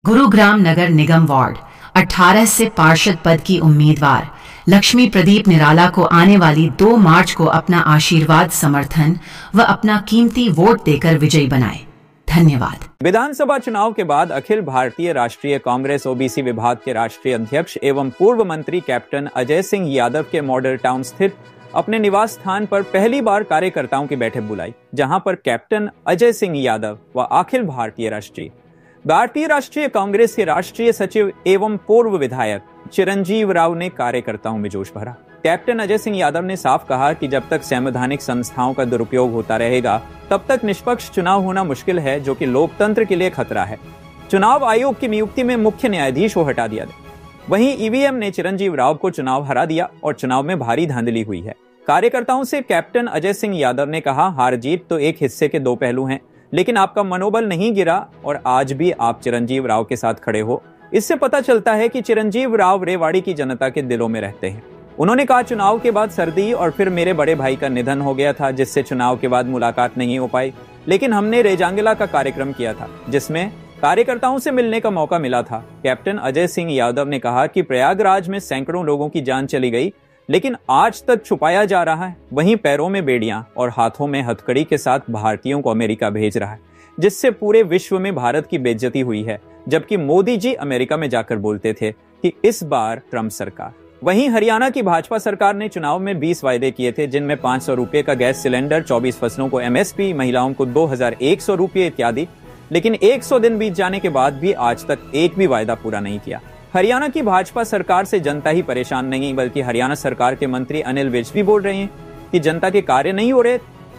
गुरुग्राम नगर निगम ward 18 से पार्षद पद की उम्मीदवार लक्ष्मी प्रदीप निराला को आने वाली 2 मार्च को अपना आशीर्वाद, समर्थन व अपना कीमती वोट देकर विजयी बनाएं। धन्यवाद। विधानसभा चुनाव के बाद अखिल भारतीय राष्ट्रीय कांग्रेस ओबीसी विभाग के राष्ट्रीय अध्यक्ष एवं पूर्व मंत्री कैप्टन अजय सिंह यादव के मॉडल टाउन स्थित अपने निवास स्थान पर पहली बार कार्यकर्ताओं की बैठक बुलाई, जहां पर कैप्टन अजय सिंह यादव व अखिल भारतीय राष्ट्रीय कांग्रेस के राष्ट्रीय सचिव एवं पूर्व विधायक चिरंजीव राव ने कार्यकर्ताओं में जोश भरा। कैप्टन अजय सिंह यादव ने साफ कहा कि जब तक संवैधानिक संस्थाओं का दुरुपयोग होता रहेगा तब तक निष्पक्ष चुनाव होना मुश्किल है, जो कि लोकतंत्र के लिए खतरा है। चुनाव आयोग की नियुक्ति में मुख्य न्यायाधीश को हटा दिया गया। वहीं ईवीएम ने चिरंजीव राव को चुनाव हरा दिया और चुनाव में भारी धांधली हुई है। कार्यकर्ताओं से कैप्टन अजय सिंह यादव ने कहा, हार जीत तो एक हिस्से के 2 पहलू हैं, लेकिन आपका मनोबल नहीं गिरा और आज भी आप चिरंजीव राव के साथ खड़े हो। इससे पता चलता है कि चिरंजीव राव रेवाड़ी की जनता के दिलों में रहते हैं। उन्होंने कहा, चुनाव के बाद सर्दी और फिर मेरे बड़े भाई का निधन हो गया था, जिससे चुनाव के बाद मुलाकात नहीं हो पाई, लेकिन हमने रेजांगला का कार्यक्रम किया था जिसमें कार्यकर्ताओं से मिलने का मौका मिला था। कैप्टन अजय सिंह यादव ने कहा कि प्रयागराज में सैकड़ों लोगों की जान चली गई, लेकिन आज तक छुपाया जा रहा है। वहीं पैरों में बेड़ियां और हाथों में हथकड़ी के साथ भारतीयों को अमेरिका भेज रहा है, जिससे पूरे विश्व में भारत की बेइज्जती हुई है, जबकि मोदी जी अमेरिका में जाकर बोलते थे कि इस बार ट्रंप सरकार। वहीं हरियाणा की भाजपा सरकार ने चुनाव में 20 वायदे किए थे, जिनमें 500 रुपए का गैस सिलेंडर, 24 फसलों को MSP, महिलाओं को 2100 रुपये इत्यादि। लेकिन 100 दिन बीत जाने के बाद भी आज तक एक भी वायदा पूरा नहीं किया। हरियाणा की भाजपा सरकार से जनता ही परेशान नहीं, बल्कि हरियाणा सरकार के मंत्री अनिल विज भी बोल रहे हैं कि जनता के कार्य नहीं हो रहे।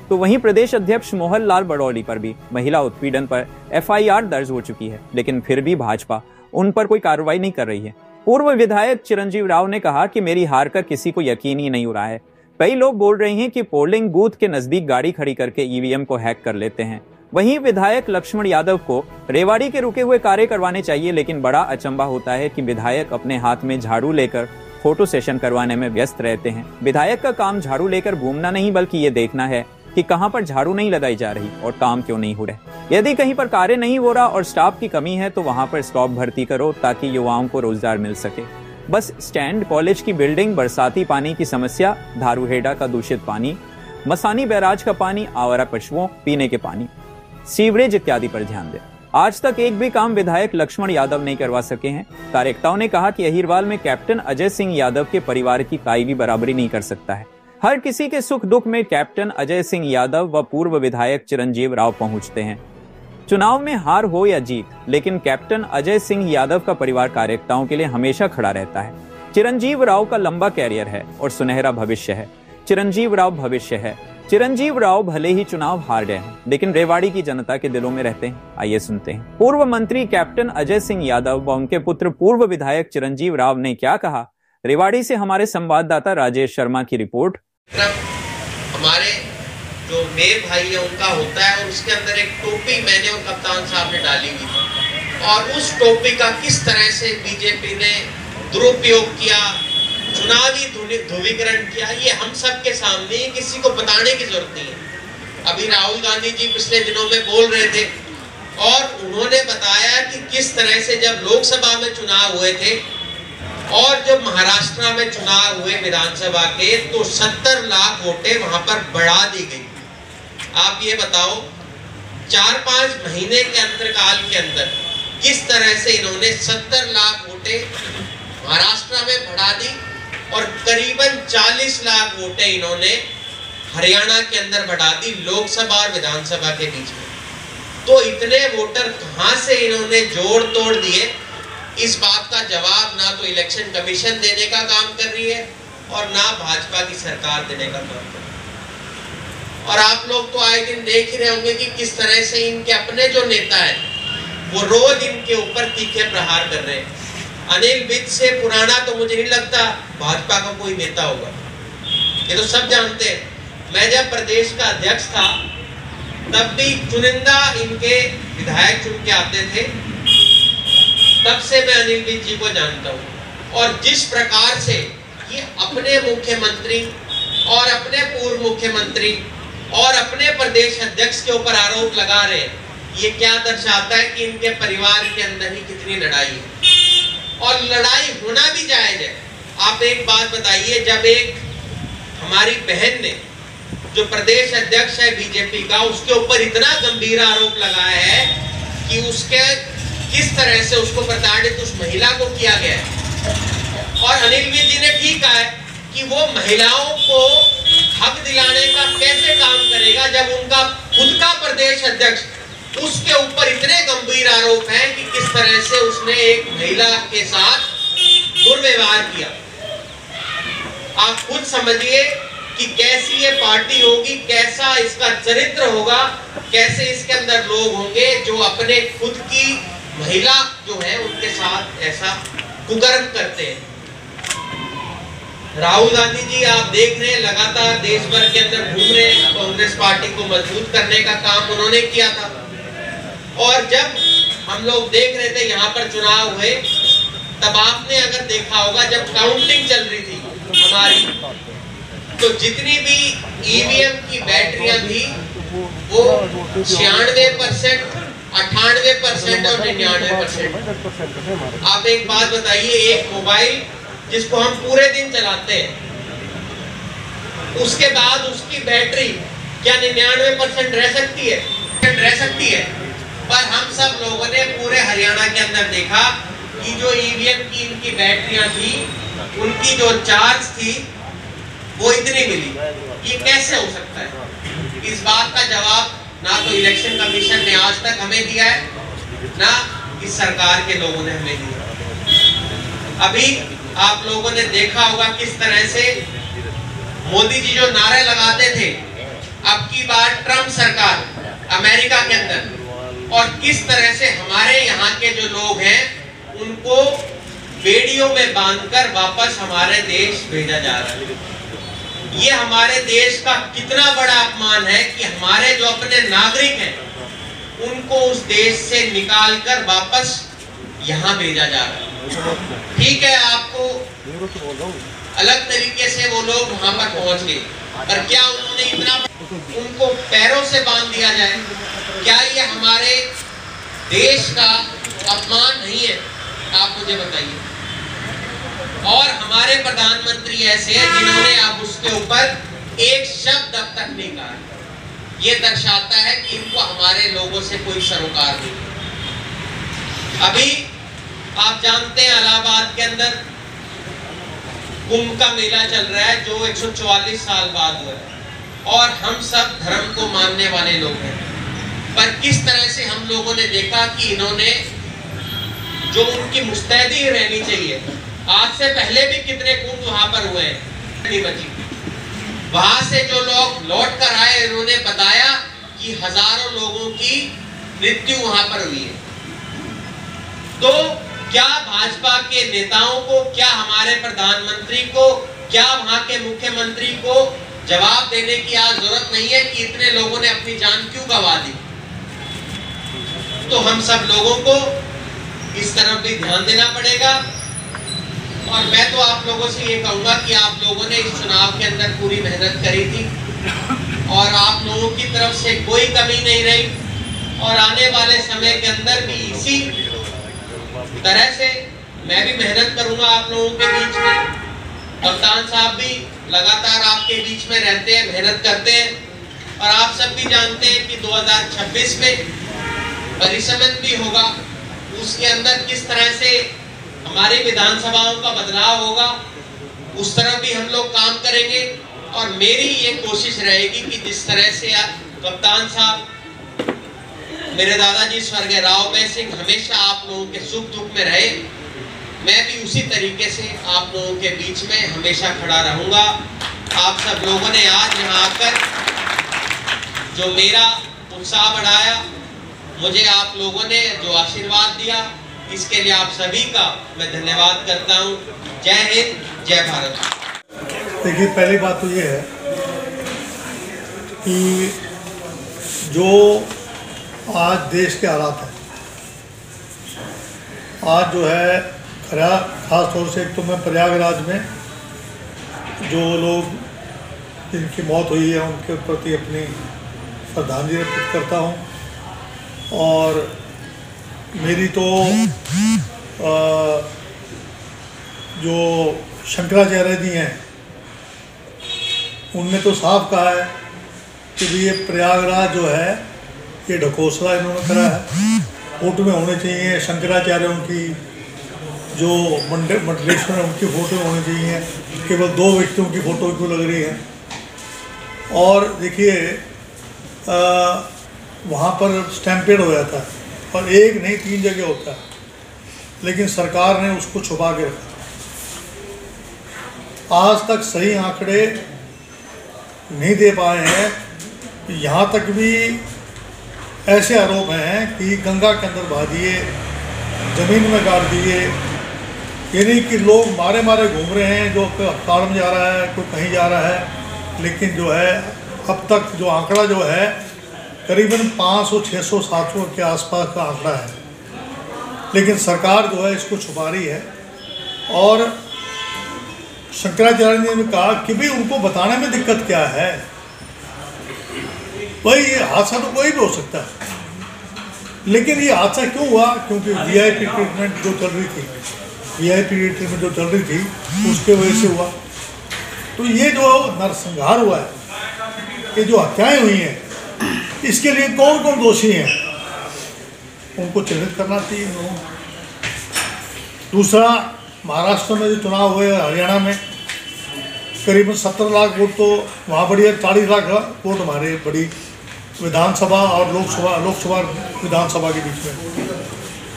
तो वहीं प्रदेश अध्यक्ष मोहन लाल बड़ौली पर भी महिला उत्पीड़न पर FIR दर्ज हो चुकी है, लेकिन फिर भी भाजपा उन पर कोई कार्रवाई नहीं कर रही है। पूर्व विधायक चिरंजीव राव ने कहा कि मेरी हार कर किसी को यकीन ही नहीं हो रहा है। कई लोग बोल रहे हैं कि पोलिंग बूथ के नजदीक गाड़ी खड़ी करके EVM को हैक कर लेते हैं। वहीं विधायक लक्ष्मण यादव को रेवाड़ी के रुके हुए कार्य करवाने चाहिए, लेकिन बड़ा अचंभा होता है कि विधायक अपने हाथ में झाड़ू लेकर फोटो सेशन करवाने में व्यस्त रहते हैं। विधायक का काम झाड़ू लेकर घूमना नहीं, बल्कि ये देखना है कि कहां पर झाड़ू नहीं लगाई जा रही और काम क्यों नहीं हो रहे। यदि कहीं पर कार्य नहीं हो रहा और स्टाफ की कमी है तो वहां पर स्टाफ भर्ती करो, ताकि युवाओं को रोजगार मिल सके। बस स्टैंड, कॉलेज की बिल्डिंग, बरसाती पानी की समस्या, धारूहेड़ा का दूषित पानी, मसानी बैराज का पानी, आवारा पशुओं, पीने के पानी, सीवरेज इत्यादि पर ध्यान दें। आज तक एक भी काम विधायक लक्ष्मण यादव नहीं करवा सके हैं। कार्यकर्ताओं ने कहा कि अहिरवाल में कैप्टन अजय सिंह यादव के परिवार की कोई भी बराबरी नहीं कर सकता है। हर किसी के सुख दुख में कैप्टन अजय सिंह यादव व पूर्व विधायक चिरंजीव राव पहुंचते हैं। चुनाव में हार हो या जीत, लेकिन कैप्टन अजय सिंह यादव का परिवार कार्यकर्ताओं के लिए हमेशा खड़ा रहता है। चिरंजीव राव का लंबा कैरियर है और सुनहरा भविष्य है। चिरंजीव राव भविष्य है। चिरंजीव राव भले ही चुनाव हार गए हैं, लेकिन रेवाड़ी की जनता के दिलों में रहते हैं। आइए सुनते हैं पूर्व मंत्री कैप्टन अजय सिंह यादव व उनके पुत्र पूर्व विधायक चिरंजीव राव ने क्या कहा। रेवाड़ी से हमारे संवाददाता राजेश शर्मा की रिपोर्ट। हमारे जो मेरे भाई है उनका होता है और उसके अंदर एक टोपी मैंने और कप्तान साहब ने डाली हुई थी, और उस टोपी का किस तरह से बीजेपी ने दुरुपयोग किया, चुनावी ध्रुवीकरण किया, ये हम सब के सामने, किसी को बताने की जरूरत नहीं है। अभी राहुल गांधी जी पिछले दिनों में बोल रहे थे और उन्होंने बताया कि किस तरह से जब लोकसभा में चुनाव हुए थे और जब महाराष्ट्र में चुनाव हुए विधानसभा के, तो 70 लाख वोटें वहां पर बढ़ा दी गई। आप ये बताओ 4-5 महीने के अंतरकाल के अंदर किस तरह से इन्होंने 70 लाख वोटें महाराष्ट्र में बढ़ा दी और करीबन 40 लाख वोटें इन्होंने हरियाणा के अंदर बढ़ा दी, लोकसभा और विधानसभा के बीच में। तो इतने वोटर कहां से इन्होंने जोड़ तोड़ दिए, इस बात का जवाब ना तो इलेक्शन कमीशन देने का काम कर रही है और ना भाजपा की सरकार देने का काम कर रही है। और आप लोग तो आए दिन देख ही रहे होंगे कि किस तरह से इनके अपने जो नेता हैं वो रोज इनके ऊपर तीखे प्रहार कर रहे हैं। अनिल विज से पुराना तो मुझे नहीं लगता भाजपा का कोई नेता होगा, ये तो सब जानते हैं। मैं जब प्रदेश का अध्यक्ष था तब भी चुनिंदा इनके विधायक चुन के आते थे, तब से मैं अनिल विज जी को जानता हूँ। और जिस प्रकार से ये अपने मुख्यमंत्री और अपने पूर्व मुख्यमंत्री और अपने प्रदेश अध्यक्ष के ऊपर आरोप लगा रहे हैं ये क्या दर्शाता है कि इनके परिवार के अंदर ही कितनी लड़ाई है, और लड़ाई होना भी जायज है। आप एक बात बताइए, जब एक हमारी बहन ने जो प्रदेश अध्यक्ष है बीजेपी का, उसके ऊपर इतना गंभीर आरोप लगाया है कि उसके किस तरह से उसको प्रताड़ित उस महिला को किया गया है, और अनिल विज जी ने ठीक कहा है कि वो महिलाओं को हक दिलाने का कैसे काम करेगा जब उनका खुद का प्रदेश अध्यक्ष, उसके ऊपर इतने गंभीर आरोप हैं कि किस तरह से उसने एक महिला के साथ दुर्व्यवहार किया। आप खुद समझिए कि कैसी ये पार्टी होगी, कैसा इसका चरित्र होगा, कैसे इसके अंदर लोग होंगे जो अपने खुद की महिला जो है उनके साथ ऐसा कुकर्म करते हैं। राहुल गांधी जी आप देख रहे हैं लगातार देश भर के अंदर घूम रहे हैं, कांग्रेस पार्टी को मजबूत करने का काम उन्होंने किया था। और जब हम लोग देख रहे थे यहाँ पर चुनाव हुए, तब आपने अगर देखा होगा जब काउंटिंग चल रही थी हमारी, तो जितनी भी ईवीएम की बैटरियां थी वो 96%, 98% और 99%। आप एक बात बताइए, एक मोबाइल जिसको हम पूरे दिन चलाते हैं, उसके बाद उसकी बैटरी क्या 99% रह सकती है? रह सकती है। पर हम सब लोगों ने पूरे हरियाणा के अंदर देखा कि जो ईवीएम की इनकी बैटरियां थी, उनकी जो चार्ज थी वो इतनी मिली। ये कैसे हो सकता है? इस बात का जवाब ना तो इलेक्शन कमीशन ने आज तक हमें दिया है, ना इस सरकार के लोगों ने हमें दिया। अभी आप लोगों ने देखा होगा किस तरह से मोदी जी जो नारे लगाते थे, अब की बार ट्रम्प सरकार अमेरिका के अंदर, और किस तरह से हमारे यहाँ के जो लोग हैं उनको बेड़ियों में बांधकर वापस हमारे देश भेजा जा रहा है। ये हमारे देश का कितना बड़ा अपमान है कि हमारे जो अपने नागरिक हैं उनको उस देश से निकालकर वापस यहाँ भेजा जा रहा है। ठीक है, आपको अलग तरीके से वो लोग वहां पर पहुंच गए, पर क्या उन्होंने इतना उनको पैरों से बांध दिया जाए? क्या ये हमारे देश का अपमान नहीं है? आप मुझे बताइए। और हमारे प्रधानमंत्री ऐसे हैं जिन्होंने अब उसके ऊपर एक शब्द अब तक नहीं कहा। ये दर्शाता है कि इनको हमारे लोगों से कोई सरोकार नहीं। अभी आप जानते हैं इलाहाबाद के अंदर कुंभ का मेला चल रहा है जो 144 साल बाद हुआ है, और हम सब धर्म को मानने वाले लोग हैं। पर किस तरह से हम लोगों ने देखा कि इन्होंने जो उनकी मुस्तैदी रहनी चाहिए, आज से पहले भी कितने कुंभ वहां पर हुए हैं, नहीं बची। वहां से जो लोग लौट कर आए, इन्होंने बताया कि हजारों लोगों की मृत्यु वहां पर हुई है। तो क्या भाजपा के नेताओं को, क्या हमारे प्रधानमंत्री को, क्या वहां के मुख्यमंत्री को जवाब देने की आज जरूरत नहीं है कि इतने लोगों ने अपनी जान क्यों गंवा दी? तो हम सब लोगों को इस तरफ भी ध्यान देना पड़ेगा। और मैं तो आप लोगों से ये कहूंगा कि आप लोगों ने इस चुनाव के अंदर पूरी मेहनत करी थी, और आप लोगों की तरफ से कोई कमी नहीं रही, और आने वाले समय के अंदर भी इसी तरह से मैं भी मेहनत करूंगा आप लोगों के बीच में। कप्तान साहब भी लगातार आपके बीच में रहते हैं, मेहनत करते हैं, और आप सब भी जानते हैं कि 2026 में परिसमन भी होगा, उसके अंदर किस तरह से हमारी विधानसभाओं का बदलाव होगा, उस तरह भी हम लोग काम करेंगे। और मेरी ये कोशिश रहेगी कि जिस तरह से कप्तान साहब, मेरे दादाजी स्वर्गीय राव बे सिंह हमेशा आप लोगों के सुख दुख में रहे, मैं भी उसी तरीके से आप लोगों के बीच में हमेशा खड़ा रहूंगा। आप सब लोगों ने आज यहाँ आकर जो मेरा उत्साह बढ़ाया, मुझे आप लोगों ने जो आशीर्वाद दिया, इसके लिए आप सभी का मैं धन्यवाद करता हूँ। जय हिंद, जय भारत। देखिए, पहली बात तो ये है कि जो आज देश के हालात हैं, आज जो है खास तौर से, एक तो मैं प्रयागराज में जो लोग जिनकी मौत हुई है उनके प्रति अपनी श्रद्धांजलि अर्पित करता हूँ, और मेरी तो जो शंकराचार्य जी हैं उनने तो साफ कहा है कि ये प्रयागराज जो है ये ढकोसला इन्होंने करा है। फोटो में होने चाहिए शंकराचार्यों की, जो मंडलेश्वर है उनकी फ़ोटो होनी चाहिए, केवल 2 व्यक्तियों की फ़ोटो क्यों लग रही है। और देखिए वहाँ पर स्टैम्पेड हो जाता है और 1 नहीं 3 जगह होता है, लेकिन सरकार ने उसको छुपा के रखा। आज तक सही आंकड़े नहीं दे पाए हैं। यहाँ तक भी ऐसे आरोप हैं कि गंगा के अंदर बहा दिए, ज़मीन में गाड़ दिए, यानी कि लोग मारे मारे घूम रहे हैं, जो अस्पताल में जा रहा है, कोई कहीं जा रहा है। लेकिन जो है अब तक जो आंकड़ा जो है करीबन 500, 600, 700 के आसपास का आंकड़ा है, लेकिन सरकार जो है इसको छुपा रही है। और शंकराचार्य जी ने कहा कि भाई उनको बताने में दिक्कत क्या है, भाई ये हादसा तो कोई भी हो सकता है। लेकिन ये हादसा क्यों हुआ? क्योंकि वीआईपी ट्रीटमेंट जो चल रही थी, वीआईपी ट्रीटमेंट जो चल रही थी उसके वजह से हुआ। तो ये जो नरसंहार हुआ है, ये जो हत्याएं हुई हैं, इसके लिए कौन कौन दोषी हैं उनको चिन्हित करना चाहिए। दूसरा, महाराष्ट्र में जो चुनाव हुए, हरियाणा में करीबन 17 लाख वोट तो वहाँ बड़ी है, 40 लाख वोट हमारे बड़ी विधानसभा और लोकसभा विधानसभा के बीच में।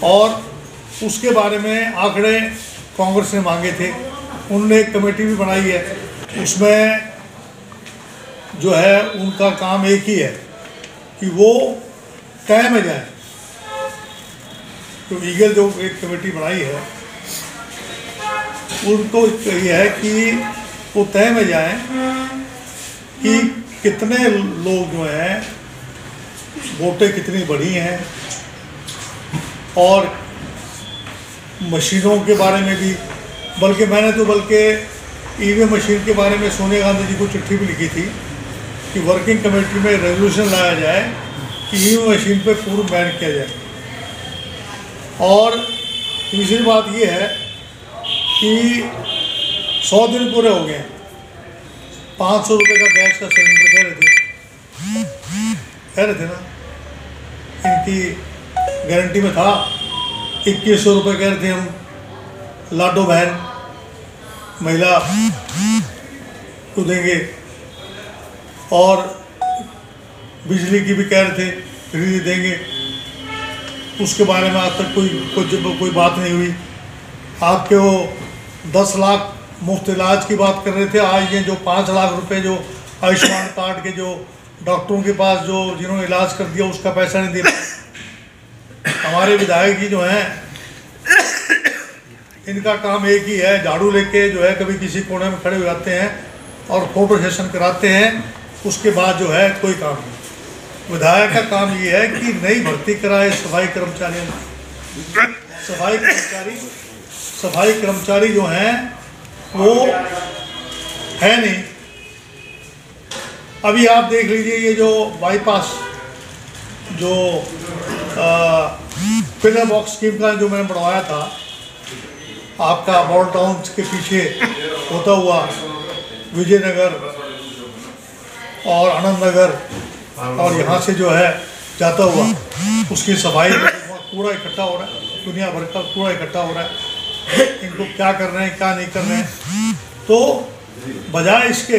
और उसके बारे में आंकड़े कांग्रेस ने मांगे थे, उनने एक कमेटी भी बनाई है। उसमें जो है उनका काम एक ही है कि वो तय में जाए। तो ईगल जो एक कमेटी बनाई है उनको ये है कि वो तय में जाए कि कितने लोग जो हैं, वोटें कितनी बढ़ी हैं, और मशीनों के बारे में भी। बल्कि ईवीएम मशीन के बारे में सोनिया गांधी जी को चिट्ठी भी लिखी थी कि वर्किंग कमेटी में रेजोल्यूशन लाया जाए कि ईवीएम मशीन पे पूर्ण बैन किया जाए। और तीसरी बात ये है कि 100 दिन पूरे हो गए, 500 रुपये का गैस का सिलेंडर कह रहे थे ना, इनकी गारंटी में था। 2100 रुपये कह रहे थे हम लाडो बहन महिला को देंगे, और बिजली की भी कह रहे थे फ्री देंगे। उसके बारे में आज तक कोई बात नहीं हुई। आपके वो 10 लाख मुफ्त इलाज की बात कर रहे थे, आज ये जो 5 लाख रुपए जो आयुष्मान कार्ड के जो डॉक्टरों के पास जो जिन्होंने इलाज कर दिया उसका पैसा नहीं दे पाए। हमारे विधायक जी जो हैं, इनका काम एक ही है, झाड़ू लेके जो है कभी किसी कोने में खड़े हो जाते हैं और फोटो सेशन कराते हैं, उसके बाद जो है कोई काम नहीं। विधायक का काम ये है कि नई भर्ती कराए सफाई कर्मचारियों में। सफाई कर्मचारी जो हैं वो है नहीं। अभी आप देख लीजिए, ये जो बाईपास जो पिलर बॉक्स स्कीम का जो मैंने बढ़वाया था, आपका मॉडल टाउन के पीछे होता हुआ विजयनगर और आनंद नगर और यहाँ से जो है जाता हुआ, उसकी सफाई में कूड़ा इकट्ठा हो रहा है, दुनिया भर का कूड़ा इकट्ठा हो रहा है। इनको क्या कर रहे हैं क्या नहीं कर रहे हैं। तो बजाय इसके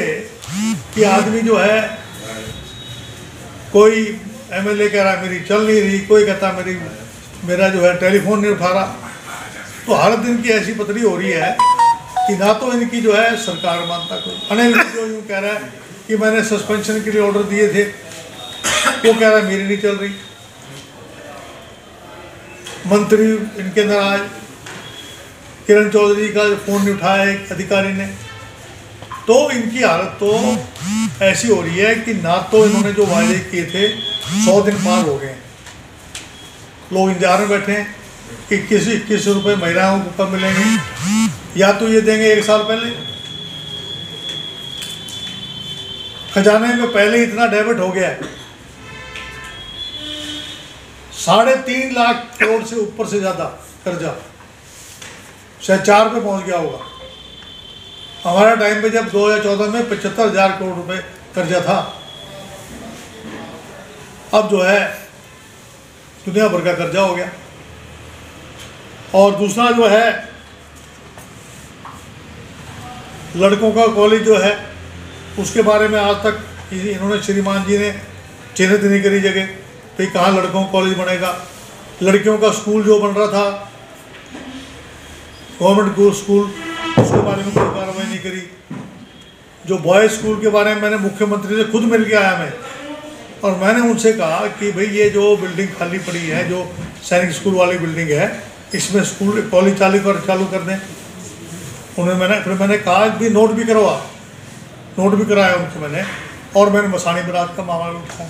कि आदमी जो है, कोई एमएलए कह रहा है मेरी चल नहीं रही, कोई कहता मेरा जो है टेलीफोन नहीं उठा रहा, तो हर दिन की ऐसी पतली हो रही है कि ना तो इनकी जो है सरकार मानता कोई। अनिल जो यूँ कह रहा है कि मैंने सस्पेंशन के लिए ऑर्डर दिए थे, वो कह रहा है मेरी नहीं चल रही। मंत्री इनके नाराज, किरण चौधरी का फ़ोन नहीं उठाया एक अधिकारी ने। तो इनकी हालत तो ऐसी हो रही है कि ना तो इन्होंने जो वायदे किए थे 100 दिन पार हो गए, लोग इंतजार में बैठे हैं कि 21 रुपये महिलाओं को कब मिलेंगे, या तो ये देंगे 1 साल पहले। खजाने में पहले इतना डेबिट हो गया है, 3.5 लाख करोड़ से ऊपर से ज़्यादा कर्जा, शायद 4 पे पहुंच गया होगा। हमारा टाइम पे जब 2014 में 75,000 करोड़ रुपए कर्जा था, अब जो है दुनिया भर का कर्जा हो गया। और दूसरा जो है लड़कों का कॉलेज जो है, उसके बारे में आज तक इन्होंने, श्रीमान जी ने चिन्हित नहीं करी जगह भाई कहाँ लड़कों का कॉलेज बनेगा। लड़कियों का स्कूल जो बन रहा था, गवर्नमेंट स्कूल, उसके बारे में कोई कार्रवाई नहीं करी। जो बॉयज़ स्कूल के बारे में मैंने मुख्यमंत्री से खुद मिल के आया मैं, और मैंने उनसे कहा कि भाई ये जो बिल्डिंग खाली पड़ी है, जो सैनिक स्कूल वाली बिल्डिंग है, इसमें स्कूल कॉलेज चालू कर दें। उन्हें फिर मैंने कहा भी नोट भी कराया उनको मैंने, और मैंने मसानी बरात का मामला भी उठाया।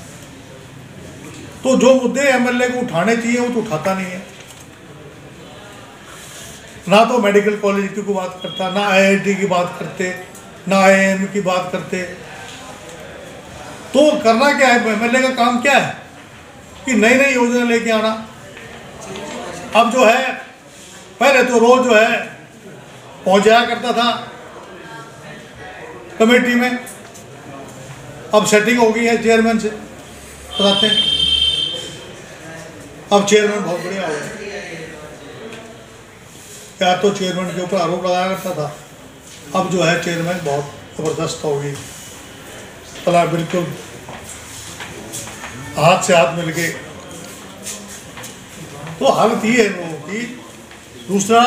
तो जो मुद्दे एमएलए को उठाने चाहिए वो तो उठाता नहीं है। ना तो मेडिकल कॉलेज की कोई बात करता, ना आईआईटी की बात करते, ना आईआईएम की बात करते। तो करना क्या है, एमएलए का काम क्या है कि नई नई योजना लेके आना। अब जो है पहले तो रोज जो है पहुंच जाया करता था कमेटी में, अब सेटिंग हो गई है चेयरमैन से बताते हैं। अब चेयरमैन बहुत बढ़िया हो गया। क्या तो चेयरमैन के ऊपर आरोप लगाया करता था, अब जो है चेयरमैन बहुत जबरदस्त हो गई, भला बिल्कुल हाथ से हाथ मिल के। तो हालत ये है लोगों की। दूसरा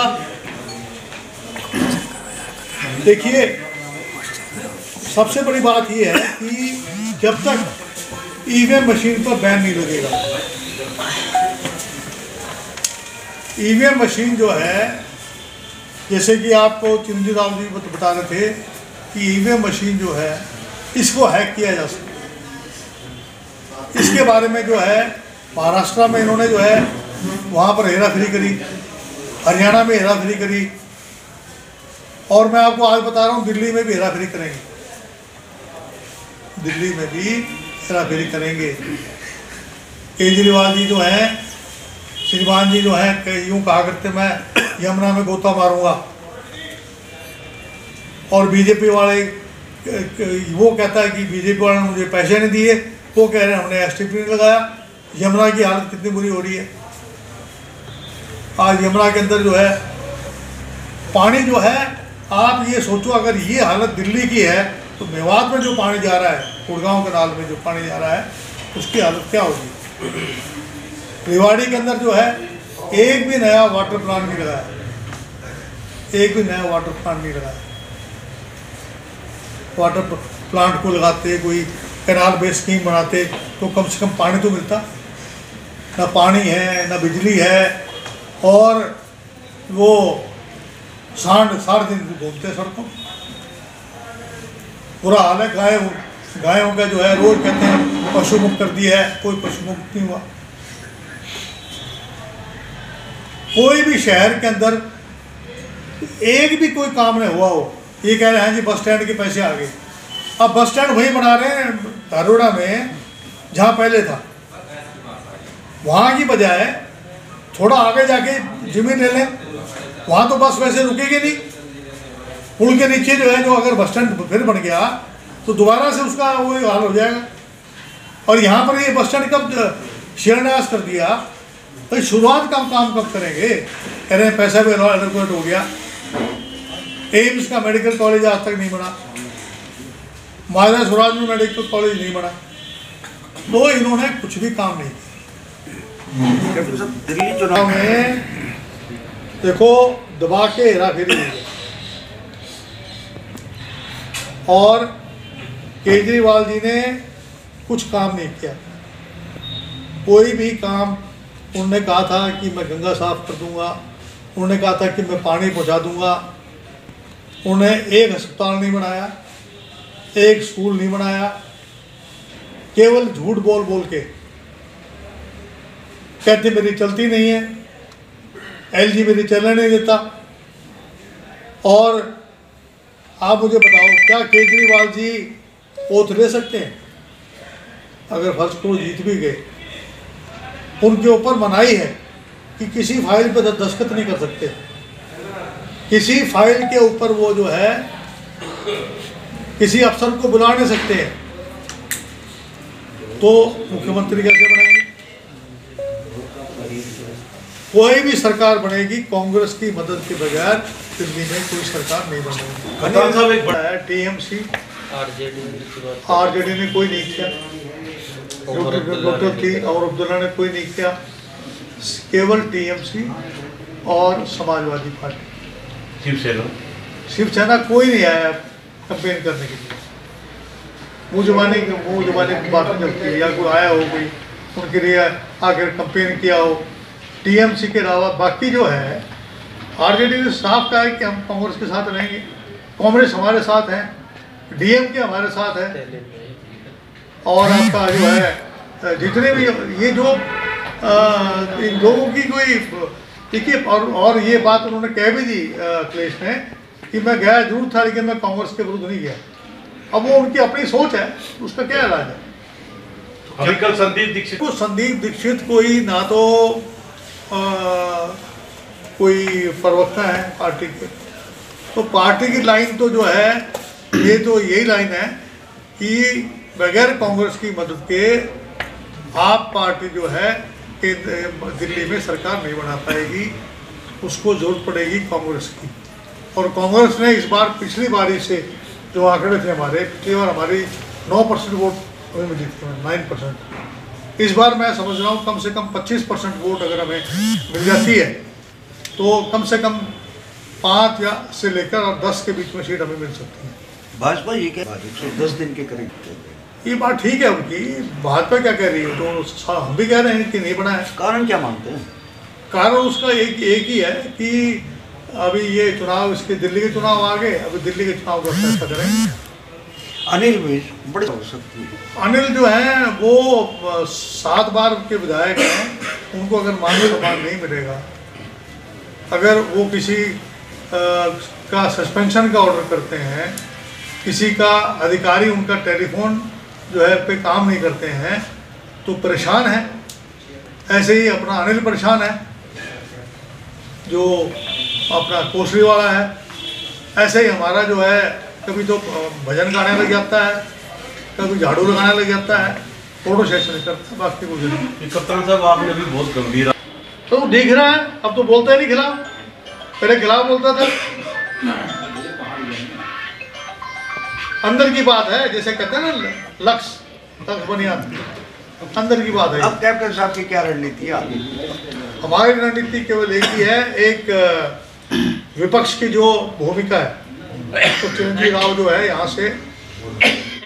देखिए, सबसे बड़ी बात ये है कि जब तक ईवीएम मशीन पर बैन नहीं लगेगा, ईवीएम मशीन जो है, जैसे कि आपको चिरंजीव राव जी बता रहे थे कि ईवीएम मशीन जो है इसको हैक किया जा सकता है। इसके बारे में जो है महाराष्ट्र में इन्होंने जो है वहाँ पर हेराफेरी करी, हरियाणा में हेराफेरी करी, और मैं आपको आज बता रहा हूँ दिल्ली में भी हेराफेरी करेंगे, दिल्ली में भी हेराफेरी करेंगे। केजरीवाल जी जो हैं, श्रीमान जी जो हैं, यूँ कहा करते मैं यमुना में गोता मारूंगा, और बीजेपी वाले वो कहता है कि बीजेपी वाले ने मुझे पैसे नहीं दिए, वो कह रहे हैं हमने एसटीपी नहीं लगाया। यमुना की हालत कितनी बुरी हो रही है। आज यमुना के अंदर जो है पानी जो है, आप ये सोचो अगर ये हालत दिल्ली की है तो मेवात में जो पानी जा रहा है, गुड़गांव कनाल में जो पानी जा रहा है, उसकी हालत क्या होगी। रेवाड़ी के अंदर जो है एक भी नया वाटर प्लांट नहीं लगाया, एक भी नया वाटर प्लांट नहीं लगाया। वाटर प्लांट को लगाते, कोई कैनाल बेस स्कीम बनाते तो कम से कम पानी तो मिलता। ना पानी है, ना बिजली है, और वो सांड सारे दिन घूमते सड़कों। बुरा हाल है। गायों का जो है रोज कहते हैं पशु मुक्त कर दिया है, कोई पशु मुक्त नहीं हुआ। कोई भी शहर के अंदर एक भी कोई काम नहीं हुआ हो, ये कह रहे हैं जी बस स्टैंड के पैसे आ गए। अब बस स्टैंड वही बना रहे हैं धारोड़ा में जहाँ पहले था, वहाँ की बजाय थोड़ा आगे जाके जमीन ले लें, वहाँ तो बस वैसे रुकेगी नहीं। पुल के नीचे जो है, जो अगर बस स्टैंड फिर बन गया तो दोबारा से उसका वही हाल हो जाएगा। और यहाँ पर ये बस स्टैंड कब शिलान्यास कर दिया, तो शुरुआत का काम कब करेंगे। कह रहे हैं पैसा भी एलोकेट हो गया। एम्स का मेडिकल कॉलेज आज तक नहीं बना, महाराजा स्वराज में मेडिकल कॉलेज नहीं बना, तो इन्होंने कुछ भी काम नहीं किया। दिल्ली चुनाव में देखो दबा के हेराफेरी हुई है, और केजरीवाल जी ने कुछ काम नहीं किया। कोई भी काम, उन्होंने कहा था कि मैं गंगा साफ कर दूंगा, उन्होंने कहा था कि मैं पानी पहुंचा दूंगा, उन्होंने एक अस्पताल नहीं बनाया, एक स्कूल नहीं बनाया। केवल झूठ बोल बोल के कहते मेरी चलती नहीं है, एलजी मेरी चलने नहीं देता। और आप मुझे बताओ, क्या केजरीवाल जी ओथ ले सकते हैं? अगर फर्स्ट को जीत भी गए उनके ऊपर मनाही है कि किसी फाइल पर दस्तखत नहीं कर सकते, किसी फाइल के ऊपर वो जो है किसी अफसर को बुला नहीं सकते हैं, तो मुख्यमंत्री कैसे बनाएंगे? कोई भी सरकार बनेगी कांग्रेस की मदद के बगैर दिल्ली में कोई सरकार नहीं बनेगी। खट्टर साहब एक बड़ा है, टीएमसी आरजेडी ने कोई नहीं किया, डॉक्टर थी और अब्दुल्ला ने कोई नहीं किया, केवल टीएमसी और समाजवादी पार्टी, शिवसेना कोई नहीं आया कैंपेन करने के लिए। मुँह जुबानी की बात नहीं होती, या कोई आया हो कोई उनके लिए आकर कैंपेन किया हो। टीएमसी के अलावा बाकी जो है आरजेडी ने साफ कहा है कि हम कांग्रेस के साथ रहेंगे, कांग्रेस हमारे साथ है, डीएमके हमारे साथ है, और आपका जो है जितने भी ये जो इन लोगों की कोई देखिए, और ये बात उन्होंने कह भी दी अखिलेश ने कि मैं गया जरूर था लेकिन मैं कांग्रेस के विरुद्ध नहीं गया। अब वो उनकी अपनी सोच है, उसका क्या इलाज है? अभी कल संदीप दीक्षित कोई ना तो कोई प्रवक्ता है पार्टी के, तो पार्टी की लाइन तो जो है ये तो यही लाइन है कि बगैर कांग्रेस की मदद के आप पार्टी जो है कि दिल्ली में सरकार नहीं बना पाएगी, उसको जरूरत पड़ेगी कांग्रेस की। और कांग्रेस ने इस बार पिछली बारी से जो आंकड़े थे हमारे, पिछली बार हमारी 9% वोट हमें मिली थी, 9%। इस बार मैं समझ रहा हूँ कम से कम 25% वोट अगर हमें मिल जाती है तो कम से कम 5 या से लेकर और 10 के बीच में सीट हमें मिल सकती है। भाजपा ये क्या 110 दिन के करीब, ये बात ठीक है उनकी, भाजपा क्या कह रही है तो हम भी कह रहे हैं कि नहीं बना है। कारण क्या मानते हैं? कारण उसका एक ही है कि अभी ये चुनाव, इसके दिल्ली के चुनाव आ गए, अभी दिल्ली के चुनाव का फैसला करेंगे। अनिल भी बड़े हो सकती है। अनिल जो है वो 7 बार के विधायक हैं, उनको अगर मान सम्मान नहीं मिलेगा, अगर वो किसी का सस्पेंशन का ऑर्डर करते हैं, किसी का अधिकारी उनका टेलीफोन जो है पे काम नहीं करते हैं तो परेशान है। ऐसे ही अपना अनिल परेशान है जो अपना कोसरी वाला है, ऐसे ही हमारा जो है कभी तो भजन गाने लग जाता है, कभी झाड़ू लगाने लग जाता है, फोटो सेशन नहीं करता, बाकी कुछ नहीं। कप्तान साहब आपने भी बहुत गंभीर तो दिख रहा है, अब तो बोलता ही नहीं खिलाफ, पहले खिलाफ बोलता था। अंदर की बात है, जैसे कहते हैं ना लक्ष्य बुनियाद, अंदर की बात है। अब कैप्टन साहब की क्या रणनीति है? हमारी रणनीति केवल एक ही है, एक विपक्ष की जो भूमिका है, तो चिरंजीव राव जो है यहाँ से